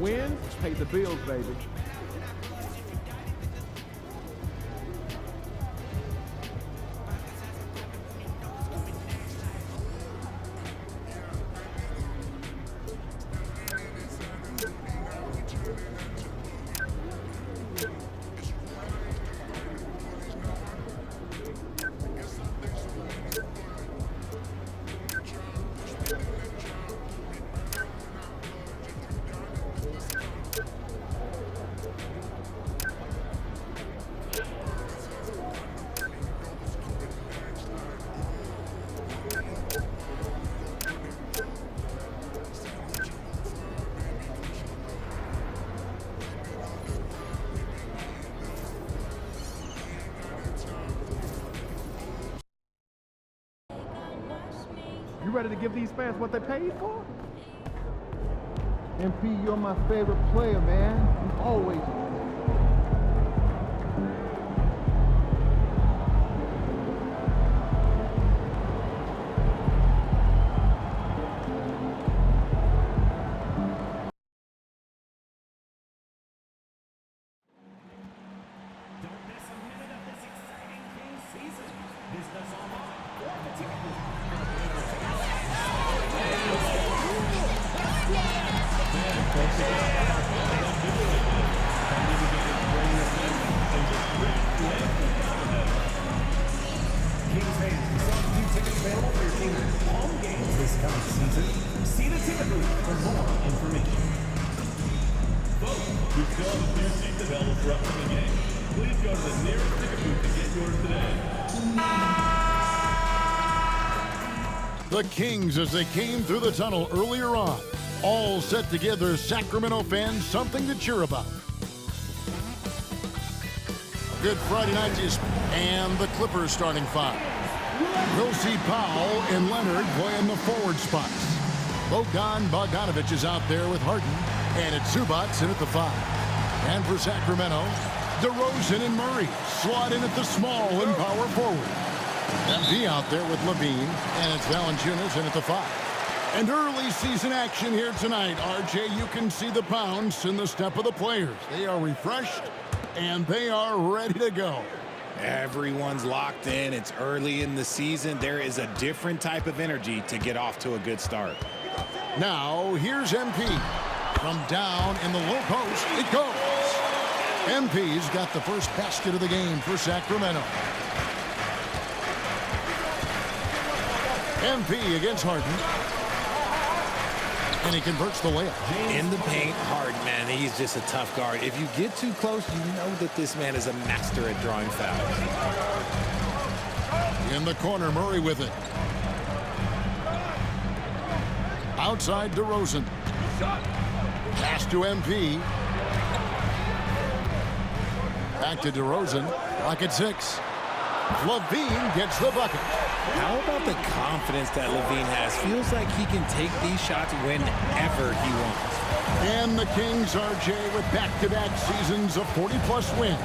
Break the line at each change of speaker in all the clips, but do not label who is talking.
Wins pay the bills, baby. You ready to give these fans what they paid for?
MP, you're my favorite player, man. You always.
Don't miss a minute of this exciting Kings season. Business online or the ticket. Kings fans, some new tickets available for your Kings home games this coming season. See the ticket booth for more information.
Folks, we've still have a few seats available for upcoming games. Please go to the nearest ticket booth to get yours today.
The Kings as they came through the tunnel earlier on, all set to give their Sacramento fans something to cheer about. Good Friday night and the Clippers starting five. We'll see Powell and Leonard playing the forward spots. Bogdanovich is out there with Harden, and it's Zubats in at the five. And for Sacramento, DeRozan and Murray slot in at the small and power forward. MP out there with Levine, and it's Valanciunas in at the five. And early season action here tonight. RJ, you can see the bounce in the step of the players. They are refreshed, and they are ready to go.
Everyone's locked in. It's early in the season. There is a different type of energy to get off to a good start.
Now, here's MP. From down in the low post, it goes. MP's got the first basket of the game for Sacramento. MP against Harden. And he converts the layup.
In the paint, Harden, man, he's just a tough guard. If you get too close, you know that this man is a master at drawing fouls.
In the corner, Murray with it. Outside DeRozan. Pass to MP. Back to DeRozan. Rocket 6. Levine gets the bucket.
How about the confidence that Levine has? Feels like he can take these shots whenever he wants.
And the Kings, RJ, with back-to-back seasons of 40-plus wins.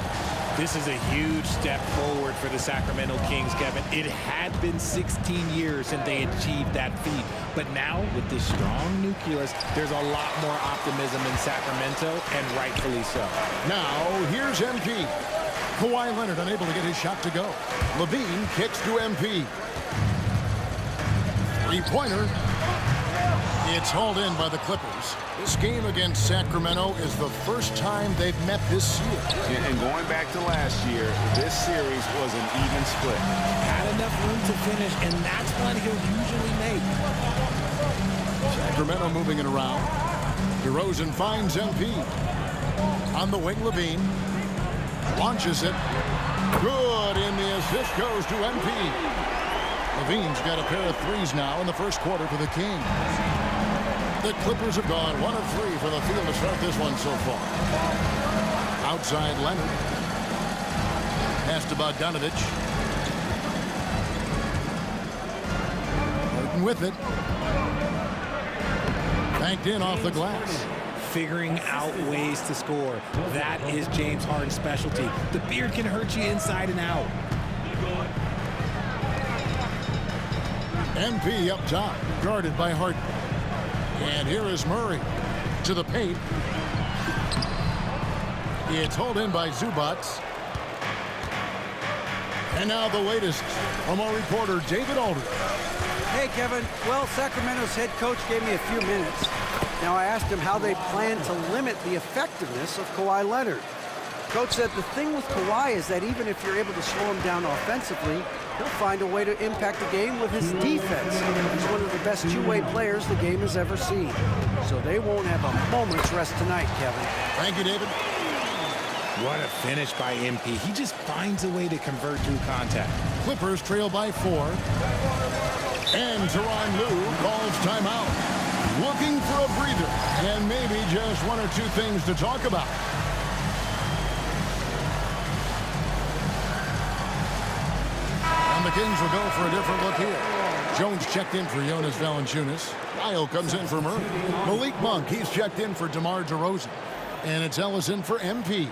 This is a huge step forward for the Sacramento Kings, Kevin. It had been 16 years since they achieved that feat. But now, with this strong nucleus, there's a lot more optimism in Sacramento, and rightfully so.
Now, here's MP. Kawhi Leonard unable to get his shot to go. Levine kicks to MP. Three-pointer. It's hauled in by the Clippers. This game against Sacramento is the first time they've met this year.
And going back to last year, this series was an even split.
Had enough room to finish, and that's one he'll usually make.
Sacramento moving it around. DeRozan finds MP. On the wing, Levine. Launches it. Good, and the assist goes to MP. Levine's got a pair of threes now in the first quarter for the Kings. The Clippers have gone 1 of 3 from the field to start this one so far. Outside Leonard. Pass to Bogdanovich. Burton with it. Banked in off the glass.
Figuring out ways to score. That is James Harden's specialty. The beard can hurt you inside and out.
MP up top, guarded by Harden. And here is Murray. to the paint. It's hauled in by Zubac. And now the latest from our reporter, David Aldridge.
Hey, Kevin. Well, Sacramento's head coach gave me a few minutes. Now, I asked him how they plan to limit the effectiveness of Kawhi Leonard. Coach said the thing with Kawhi is that even if you're able to slow him down offensively, he'll find a way to impact the game with his defense. He's one of the best two-way players the game has ever seen. So they won't have a moment's rest tonight, Kevin.
Thank you, David.
What a finish by MP. He just finds a way to convert through contact.
Clippers trail by 4. And Tyronn Lue calls timeout. Looking for a breather and maybe just one or two things to talk about. And the Kings will go for a different look here. Jones checked in for Jonas Valanciunas. Kyle comes in for Murray. Malik Monk, he's checked in for DeMar DeRozan. And it's Ellison for MP.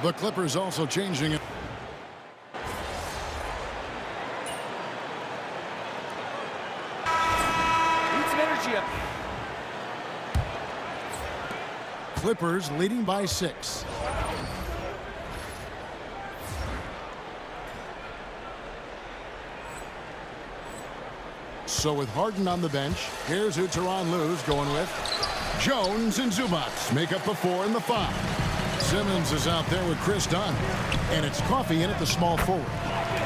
The Clippers also changing it.
Need some energy up.
Clippers leading by 6. So with Harden on the bench, here's who Tyronn Lue's going with. Jones and Zubac make up the 4 and the 5. Simmons is out there with Chris Dunn. And it's Coffey in at the small forward.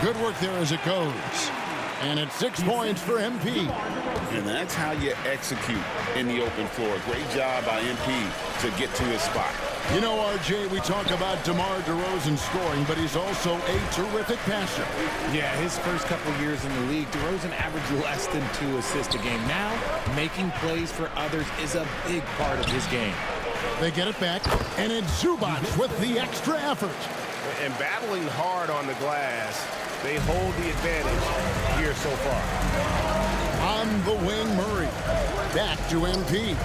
Good work there as it goes. And it's 6 points for MP.
And that's how you execute in the open floor. Great job by MP to get to his spot.
You know, RJ, we talk about DeMar DeRozan scoring, but he's also a terrific passer.
Yeah, his first couple years in the league, DeRozan averaged less than 2 assists a game. Now, making plays for others is a big part of his game.
They get it back, and it's Zubac with the extra effort.
And battling hard on the glass, they hold the advantage here so far.
On the wing, Murray. Back to MP.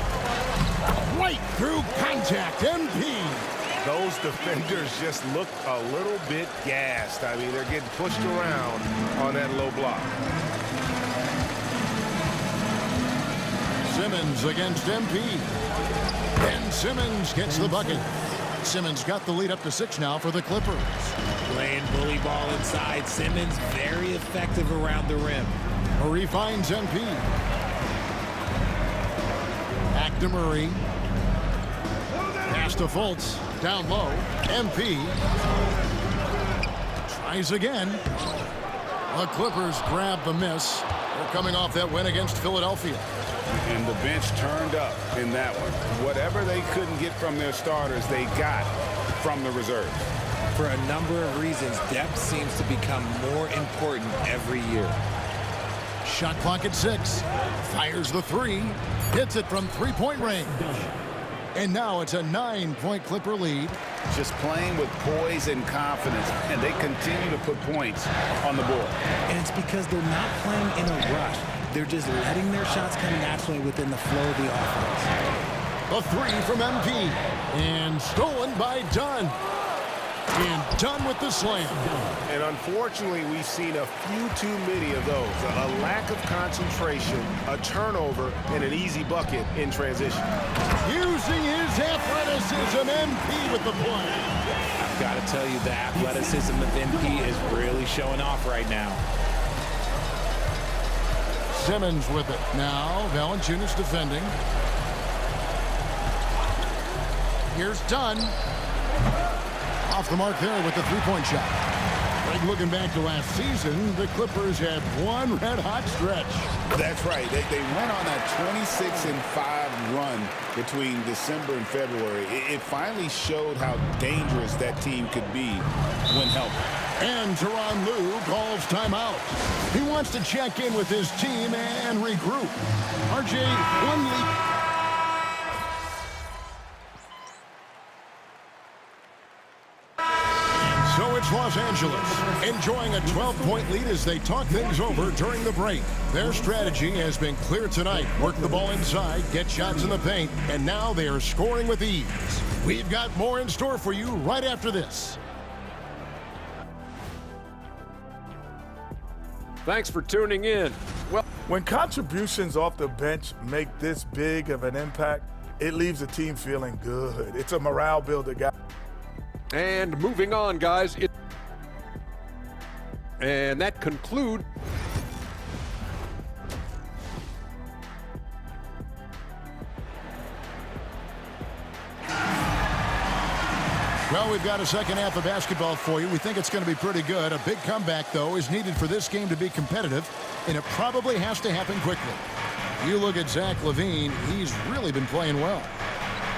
Right through contact, MP.
Those defenders just look a little bit gassed. I mean, they're getting pushed around on that low block.
Simmons against MP. And Simmons gets the bucket. Simmons got the lead up to 6 now for the Clippers.
Playing bully ball inside. Simmons very effective around the rim.
Murray finds MP. Back to Murray. Pass to Fultz. Down low. MP. Tries again. The Clippers grab the miss. They're coming off that win against Philadelphia.
And the bench turned up in that one. Whatever they couldn't get from their starters, they got from the reserves.
For a number of reasons, depth seems to become more important every year.
Shot clock at 6. Fires the 3. Hits it from 3-point range. And now it's a 9-point Clipper lead.
Just playing with poise and confidence, and they continue to put points on the board.
And it's because they're not playing in a rush. They're just letting their shots come naturally within the flow of the offense.
A 3 from MP. And stolen by Dunn. And Dunn with the slam.
And unfortunately, we've seen a few too many of those. A lack of concentration, a turnover, and an easy bucket in transition.
Using his athleticism, MP with the play.
I've got to tell you, the athleticism of MP is really showing off right now.
Simmons with it. Now, Valanciunas defending. Here's Dunn. Off the mark there with the 3-point shot. Right, looking back to last season, the Clippers had one red-hot stretch.
That's right. They went on that 26-5 run between December and February. It finally showed how dangerous that team could be when healthy.
And Tyronn Lue calls timeout. He wants to check in with his team and regroup. RJ, one lead. So it's Los Angeles, enjoying a 12-point lead as they talk things over during the break. Their strategy has been clear tonight. Work the ball inside, get shots in the paint, and now they are scoring with ease. We've got more in store for you right after this.
Thanks for tuning in. Well,
When contributions off the bench make this big of an impact,
It leaves the team feeling good. It's a morale builder, guy.
And moving on, guys. And that concludes.
Well, we've got a second half of basketball for you. We think it's going to be pretty good. A big comeback, though, is needed for this game to be competitive, and it probably has to happen quickly. You look at Zach LaVine, he's really been playing well.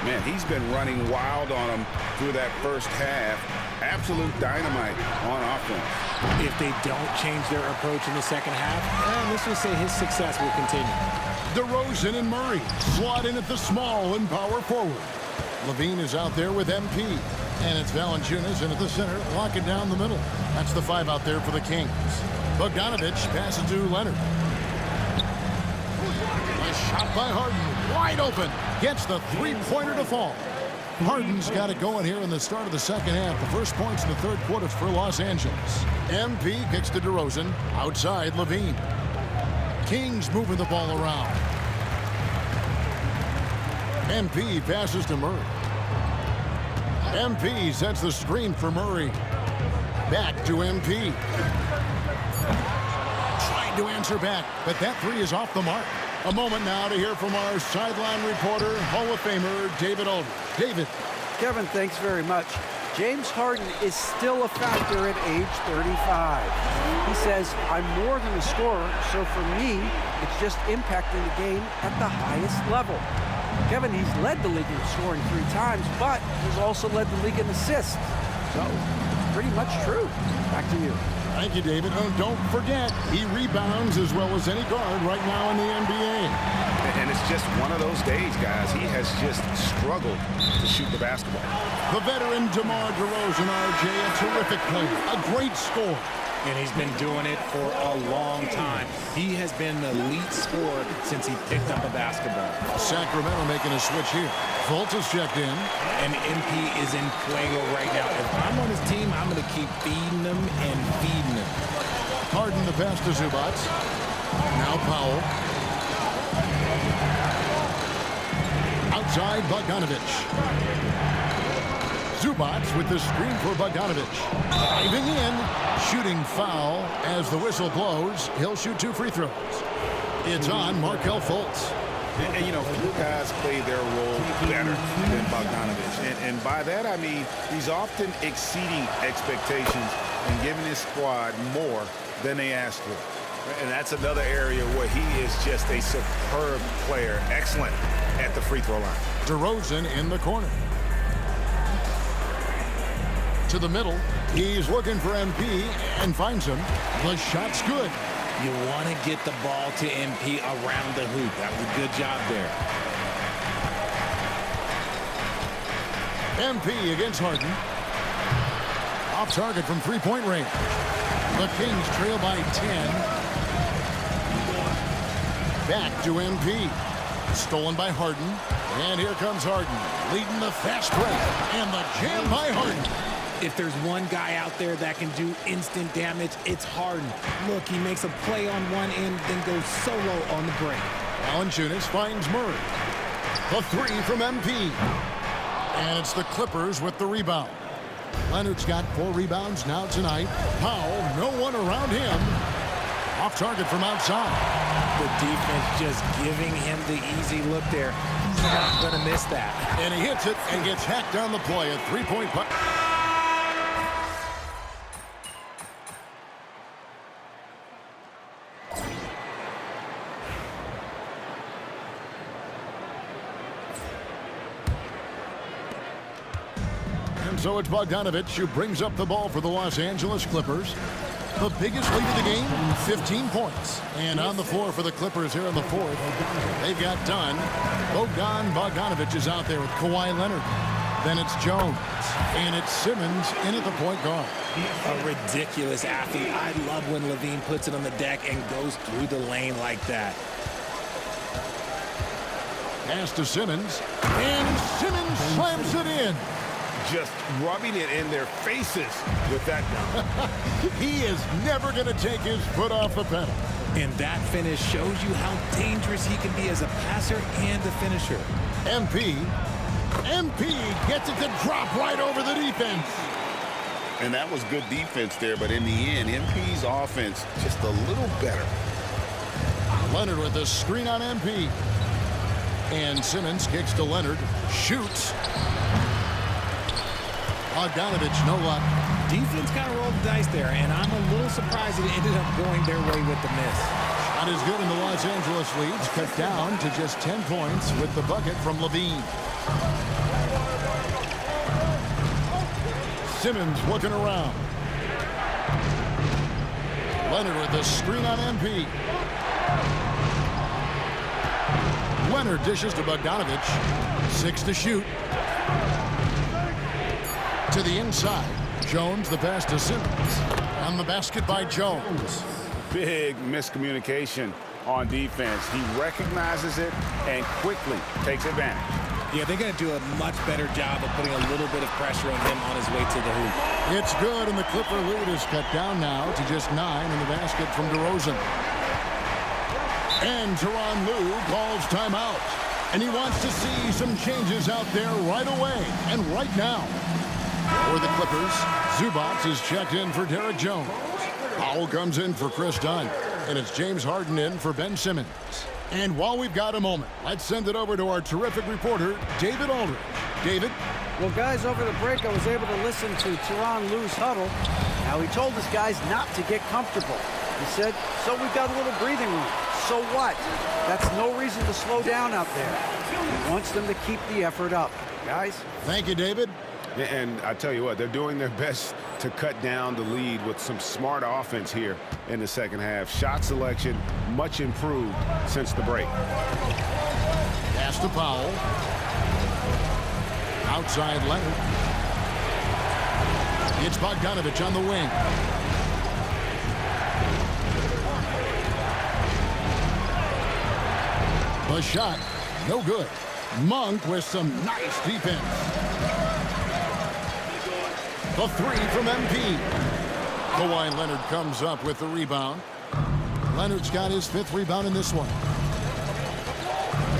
Man, he's been running wild on him through that first half. Absolute dynamite on offense.
If they don't change their approach in the second half, let's just say his success will continue.
DeRozan and Murray slot in at the small and power forward. LaVine is out there with MP. And it's Valanciunas in at the center, locking down the middle. That's the 5 out there for the Kings. Bogdanovich passes to Leonard. A shot by Harden, wide open. Gets the three-pointer to fall. Harden's got it going here in the start of the second half. The first points in the third quarter for Los Angeles. MP kicks to DeRozan. Outside, LaVine. Kings moving the ball around. MP passes to Murray. MP sets the screen for Murray. Back to MP. Trying to answer back, but that 3 is off the mark. A moment now to hear from our sideline reporter, Hall of Famer David Aldridge. David.
Kevin, thanks very much. James Harden is still a factor at age 35. He says, I'm more than a scorer, so for me, it's just impacting the game at the highest level. Kevin, he's led the league in scoring 3 times, but he's also led the league in assists. So, it's pretty much true. Back to you.
Thank you, David. Oh, don't forget, he rebounds as well as any guard right now in the NBA.
And it's just one of those days, guys. He has just struggled to shoot the basketball.
The veteran DeMar DeRozan, RJ, a terrific player, a great scorer.
And he's been doing it for a long time. He has been the elite scorer since he picked up a basketball.
Sacramento making a switch here. Fultz is checked in.
And MP is in fuego right now. If I'm on his team, I'm going to keep feeding him and feeding him.
Harden the pass to Zubac. Now Powell. Outside Bogdanovich. Zubac with the screen for Bogdanovich. Diving in. Shooting foul as the whistle blows. He'll shoot 2 free throws. It's on Markelle Fultz.
And you know, few guys play their role better than Bogdanovich. And by that, I mean he's often exceeding expectations and giving his squad more than they asked for. And that's another area where he is just a superb player. Excellent at the free throw line.
DeRozan in the corner. To the middle. He's looking for MP and finds him. The shot's good.
You want to get the ball to MP around the hoop. That was a good job there.
MP against Harden. Off target from three-point range. The Kings trail by 10. Back to MP. Stolen by Harden. And here comes Harden, leading the fast break. And the jam by Harden.
If there's one guy out there that can do instant damage, it's Harden. Look, he makes a play on one end, then goes solo on the break.
Valanciunas finds Murray. The 3 from MP. And it's the Clippers with the rebound. Leonard's got 4 rebounds now tonight. Powell, no one around him. Off target from outside.
The defense just giving him the easy look there. He's not going to miss that.
And he hits it and gets hacked down the play. A 3-point putt. So it's Bogdanovich who brings up the ball for the Los Angeles Clippers. The biggest lead of the game, 15 points. And on the floor for the Clippers here in the fourth, they got done. Bogdanovich is out there with Kawhi Leonard. Then it's Jones. And it's Simmons in at the point guard.
A ridiculous athlete. I love when LaVine puts it on the deck and goes through the lane like that.
Pass to Simmons. And Simmons slams it in.
Just rubbing it in their faces with that dunk.
He is never going to take his foot off the pedal.
And that finish shows you how dangerous he can be as a passer and a finisher.
MP gets it to drop right over the defense.
And that was good defense there, but in the end, MP's offense just a little better.
Leonard with a screen on MP. And Simmons kicks to Leonard. Shoots. Bogdanovich, no luck.
Defense kind of rolled the dice there, and I'm a little surprised it ended up going their way with the miss.
Not as good in the Los Angeles leads. Cut down to just 10 points with the bucket from Levine. Simmons looking around. Leonard with a screen on MP. Leonard dishes to Bogdanovich. 6 to shoot. To the inside. Jones, the pass to Simmons. On the basket by Jones.
Big miscommunication on defense. He recognizes it and quickly takes advantage.
Yeah, they're going to do a much better job of putting a little bit of pressure on him on his way to the hoop.
It's good, and the Clipper lead is cut down now to just 9 in the basket from DeRozan. And Tyronn Lue calls timeout. And he wants to see some changes out there right away and right now. For the Clippers, Zubac is checked in for Derek Jones. Powell comes in for Chris Dunn. And it's James Harden in for Ben Simmons. And while we've got a moment, let's send it over to our terrific reporter, David Aldridge. David?
Well, guys, over the break, I was able to listen to Tyronn Lue's huddle. Now, he told his guys not to get comfortable. He said, so we've got a little breathing room. So what? That's no reason to slow down out there. He wants them to keep the effort up. Guys?
Thank you, David.
And I tell you what, they're doing their best to cut down the lead with some smart offense here in the second half. Shot selection much improved since the break.
Pass to Powell. Outside Leonard. It's Bogdanovich on the wing. The shot, no good. Monk with some nice defense. The 3 from MP. Kawhi Leonard comes up with the rebound. Leonard's got his 5th rebound in this one.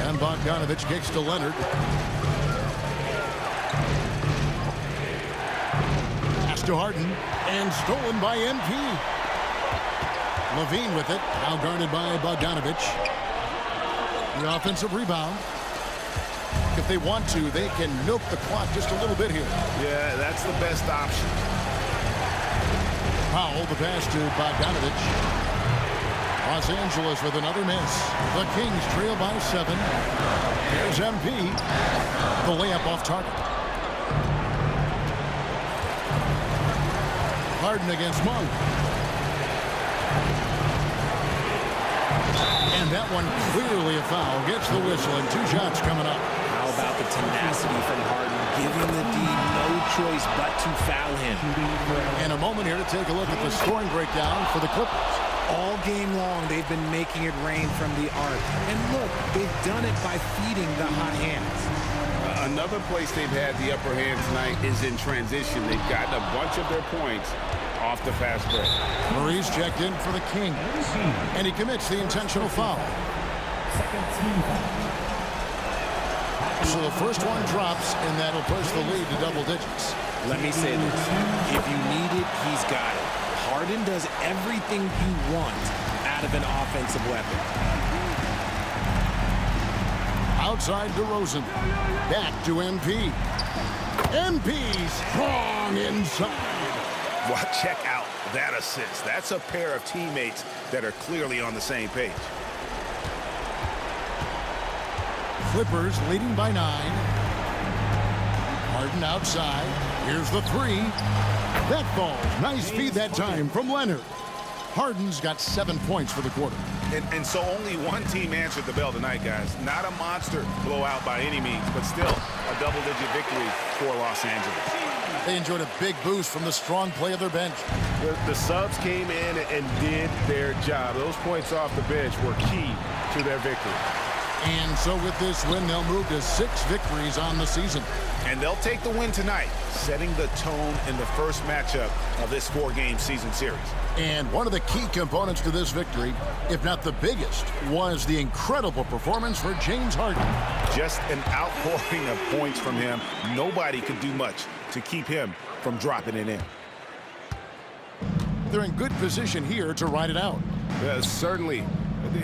And Bogdanovich kicks to Leonard. Pass to Harden. And stolen by MP. Levine with it. Now guarded by Bogdanovich. The offensive rebound. If they want to, they can milk the clock just a little bit here.
Yeah, that's the best option.
Powell, the pass to Bogdanovich. Los Angeles with another miss. The Kings trail by 7. Here's MP. The layup off target. Harden against Monk. And that one clearly a foul. Gets the whistle and 2 shots coming up.
How about the tenacity from Harden, giving the D no choice but to foul him.
And a moment here to take a look at the scoring breakdown for the Clippers.
All game long, they've been making it rain from the arc. And look, they've done it by feeding the hot hands.
Another place they've had the upper hand tonight is in transition. They've gotten a bunch of their points off the fast break.
Marie's checked in for the Kings. And he commits the intentional foul. So the first one drops, and that'll push the lead to double digits.
Let me say this. If you need it, he's got it. Harden does everything you want out of an offensive weapon.
Outside DeRozan. Back to MP. MP strong inside.
Well, check out that assist. That's a pair of teammates that are clearly on the same page.
Clippers leading by 9. Harden outside. Here's the 3. That falls. Nice feed that time from Leonard. Harden's got 7 points for the quarter.
And so only one team answered the bell tonight, guys. Not a monster blowout by any means, but still a double-digit victory for Los Angeles.
They enjoyed a big boost from the strong play of their bench.
The subs came in and did their job. Those points off the bench were key to their victory.
And so with this win, they'll move to 6 victories on the season.
And they'll take the win tonight, setting the tone in the first matchup of this 4-game season series.
And one of the key components to this victory, if not the biggest, was the incredible performance for James Harden.
Just an outpouring of points from him. Nobody could do much to keep him from dropping it in.
They're in good position here to ride it out.
Certainly.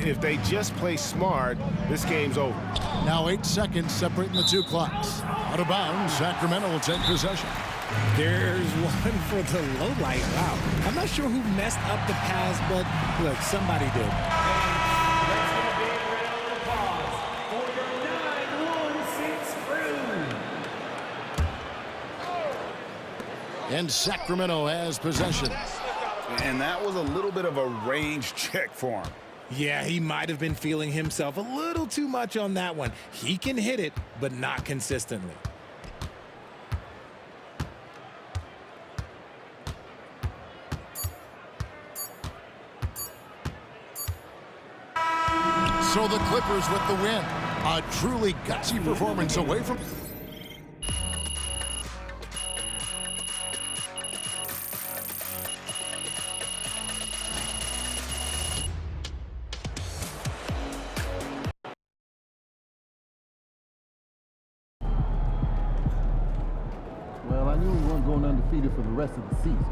If they just play smart, this game's over.
Now 8 seconds separating the two clocks. Out of bounds, Sacramento will take possession.
There's one for the low light. Wow. I'm not sure who messed up the pass, but look, somebody did.
And Sacramento has possession.
And that was a little bit of a range check for him.
Yeah, he might have been feeling himself a little too much on that one. He can hit it, but not consistently.
So the Clippers with the win. A truly gutsy performance away from...
Well, I knew we weren't going undefeated for the rest of the season.